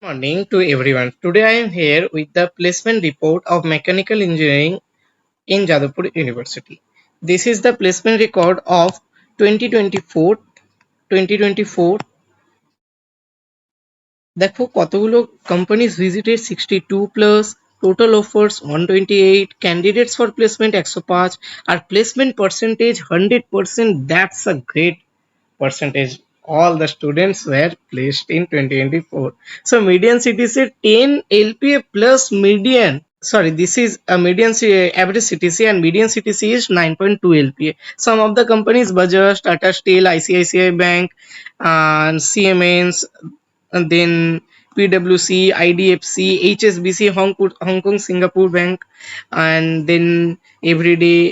Morning to everyone. Today I am here with the placement report of mechanical engineering in Jadavpur University. This is the placement record of 2024. 2024 দেখো কতগুলো companies visited 62 plus, total offers 128, candidates for placement 105 R placement percentage 100%. That's a great percentage. All the students were placed in 2024. So median CTC 10 LPA plus median. Sorry, this is a median average CTC and median CTC is 9.2 LPA. Some of the companies Bajaj, Tata Steel, ICICI Bank, and Siemens, and then PwC, IDFC, HSBC, Hong Kong, Singapore Bank, and then Everyday.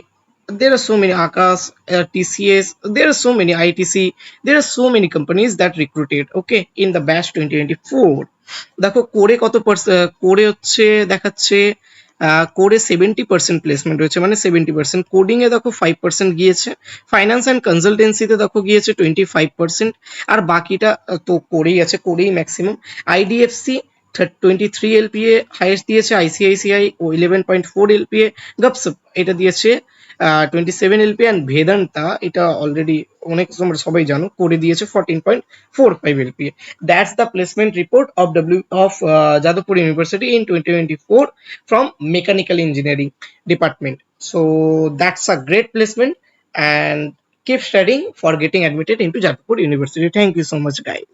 There are so many Akas, TCS. There are so many ITC. There are so many companies that recruited. Okay, in the batch 2024. দেখো কোরে কত কোরে হচ্ছে দেখাচ্ছে কোরে 70% placement রয়েছে, মানে 70%। Coding এ দেখো 5% গিয়েছে, finance and কনসালটেন্সিতে দেখো গিয়েছে 25%, আর বাকিটা তো করেই আছে, করেই ম্যাক্সিমাম। আইডিএফসি 23 এলপিএ হাইয়েস্ট দিয়েছে, আইসিআইসিআই ও 11.4 এলপিএ, গপসপ এটা দিয়েছে 27 এলপিএ, অ্যান্ড ভেদান্তা এটা অলরেডি অনেক তোমরা সবাই জানো করে দিয়েছে 14.45 LPA. That's the placement report of Jadavpur university in 2024 from mechanical engineering department. So that's a great placement, and keep studying for getting admitted into Jadavpur University. Thank you so much, guys.